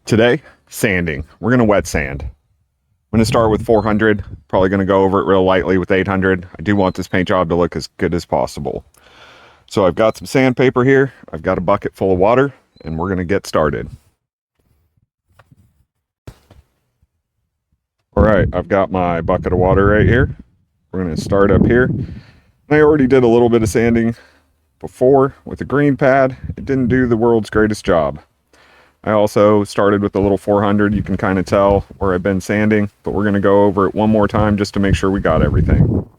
Today, sanding. We're going to wet sand. I'm going to start with 400, probably going to go over it real lightly with 800. I do want this paint job to look as good as possible. So I've got some sandpaper here, I've got a bucket full of water, and we're going to get started. Alright, I've got my bucket of water right here. We're going to start up here. I already did a little bit of sanding before with a green pad. It didn't do the world's greatest job. I also started with a little 400. You can kind of tell where I've been sanding, but we're going to go over it one more time just to make sure we got everything.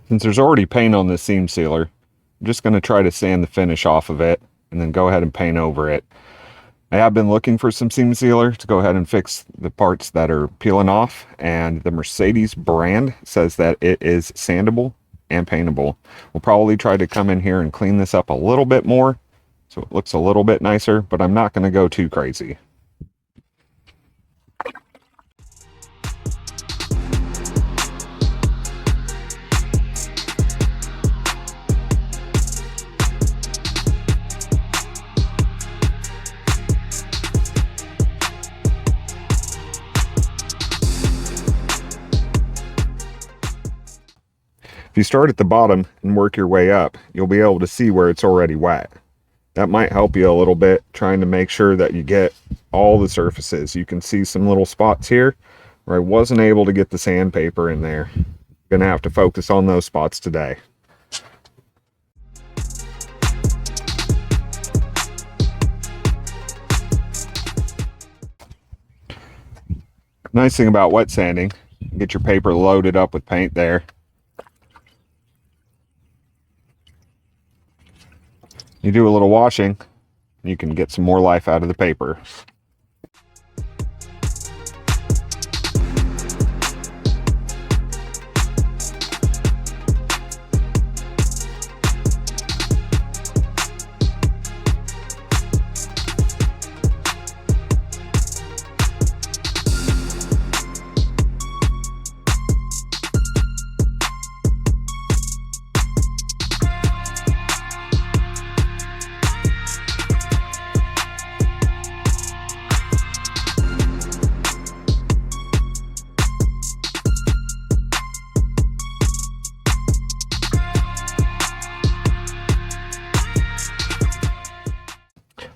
Since there's already paint on this seam sealer, I'm just going to try to sand the finish off of it and then go ahead and paint over it. I have been looking for some seam sealer to go ahead and fix the parts that are peeling off, and the Mercedes brand says that it is sandable and paintable. We'll probably try to come in here and clean this up a little bit more so it looks a little bit nicer, but I'm not going to go too crazy. If you start at the bottom and work your way up, you'll be able to see where it's already wet. That might help you a little bit, trying to make sure that you get all the surfaces. You can see some little spots here where I wasn't able to get the sandpaper in there. I'm gonna have to focus on those spots today. Nice thing about wet sanding, you get your paper loaded up with paint there. You do a little washing, you can get some more life out of the paper.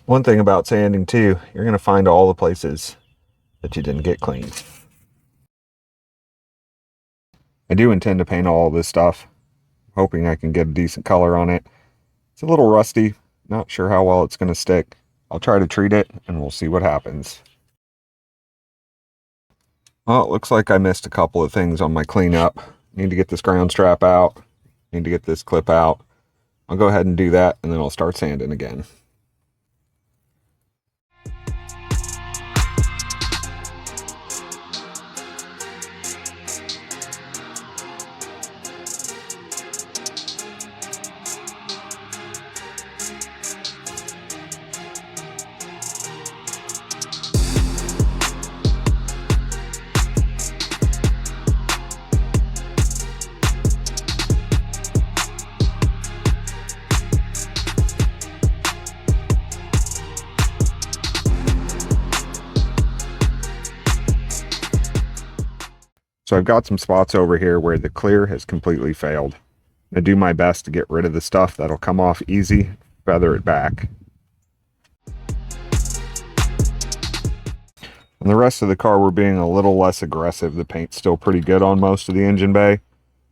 One thing about sanding too, you're going to find all the places that you didn't get clean. I do intend to paint all this stuff, hoping I can get a decent color on it. It's a little rusty, not sure how well it's going to stick. I'll try to treat it and we'll see what happens. Well, it looks like I missed a couple of things on my cleanup. Need to get this ground strap out, need to get this clip out. I'll go ahead and do that and then I'll start sanding again. So I've got some spots over here where the clear has completely failed. I do my best to get rid of the stuff that'll come off easy, feather it back. On the rest of the car, we're being a little less aggressive. The paint's still pretty good on most of the engine bay,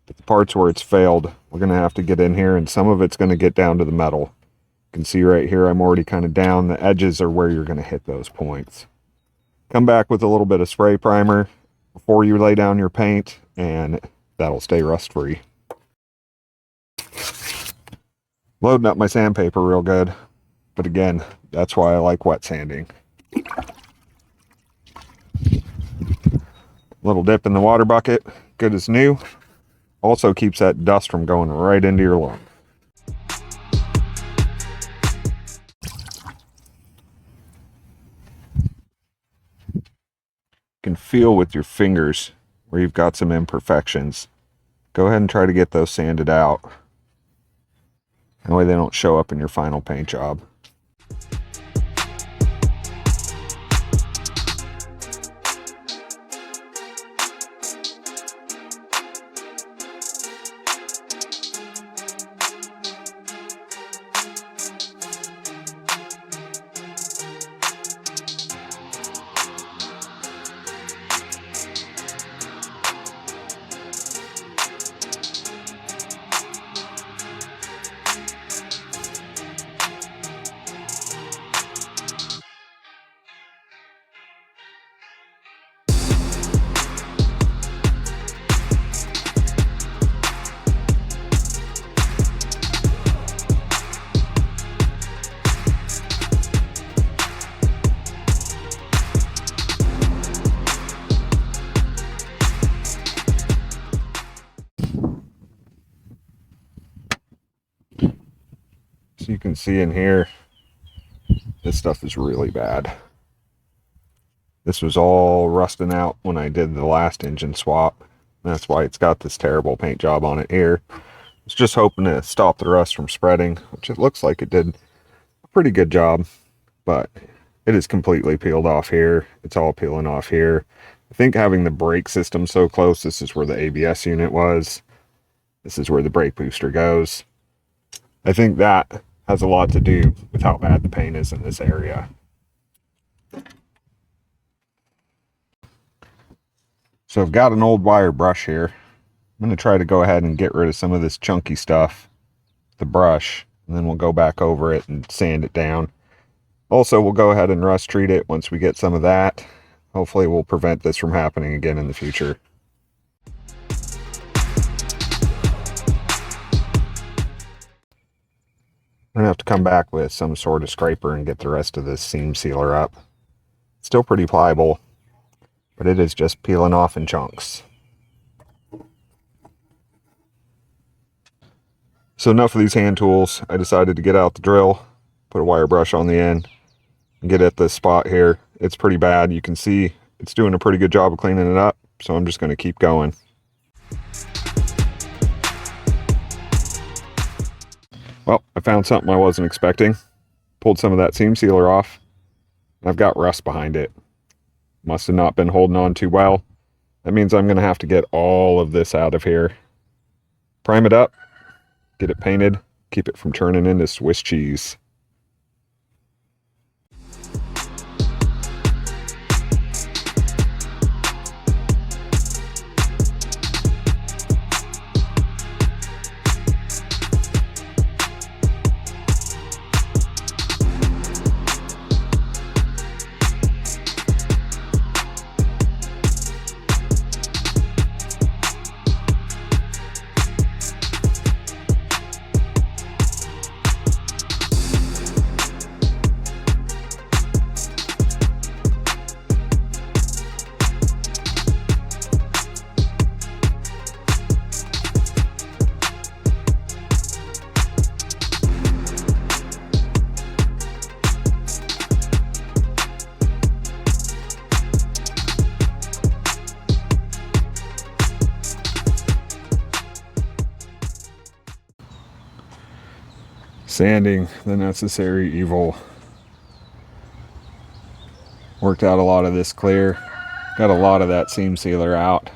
but the parts where it's failed, we're going to have to get in here, and some of it's going to get down to the metal. You can see right here, I'm already kind of down. The edges are where you're going to hit those points. Come back with a little bit of spray primer before you lay down your paint, and that'll stay rust free. Loading up my sandpaper real good, but again, that's why I like wet sanding. Little dip in the water bucket, good as new. Also keeps that dust from going right into your lung. can feel with your fingers where you've got some imperfections. Go ahead and try to get those sanded out. That way they don't show up in your final paint job. So you can see in here, this stuff is really bad. This was all rusting out when I did the last engine swap. That's why it's got this terrible paint job on it here. I was just hoping to stop the rust from spreading, which it looks like it did a pretty good job, but it is completely peeled off here. It's all peeling off here. I think having the brake system so close, this is where the ABS unit was. This is where the brake booster goes. I think that has a lot to do with how bad the paint is in this area. So I've got an old wire brush here. I'm going to try to go ahead and get rid of some of this chunky stuff, the brush, and then we'll go back over it and sand it down. Also, we'll go ahead and rust treat it once we get some of that. Hopefully we'll prevent this from happening again in the future. I'm gonna have to come back with some sort of scraper and get the rest of this seam sealer up. It's still pretty pliable, but it is just peeling off in chunks. So enough of these hand tools. I decided to get out the drill, put a wire brush on the end, and get at this spot here. It's pretty bad. You can see it's doing a pretty good job of cleaning it up, so I'm just going to keep going. Well, I found something I wasn't expecting. Pulled some of that seam sealer off. I've got rust behind it. Must have not been holding on too well. That means I'm going to have to get all of this out of here. Prime it up, get it painted, keep it from turning into Swiss cheese. Sanding the necessary evil. Worked out a lot of this clear. Got a lot of that seam sealer out.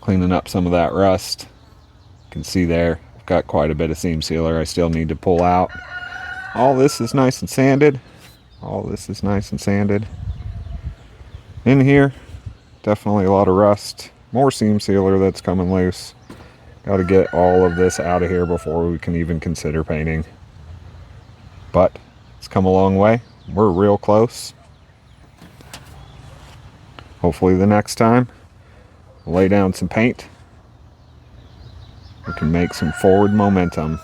Cleaning up some of that rust. You can see there, I've got quite a bit of seam sealer I still need to pull out. All this is nice and sanded. All this is nice and sanded. In here, definitely a lot of rust. More seam sealer that's coming loose. Got to get all of this out of here before we can even consider painting. But it's come a long way. We're real close. Hopefully the next time, we'll lay down some paint. We can make some forward momentum.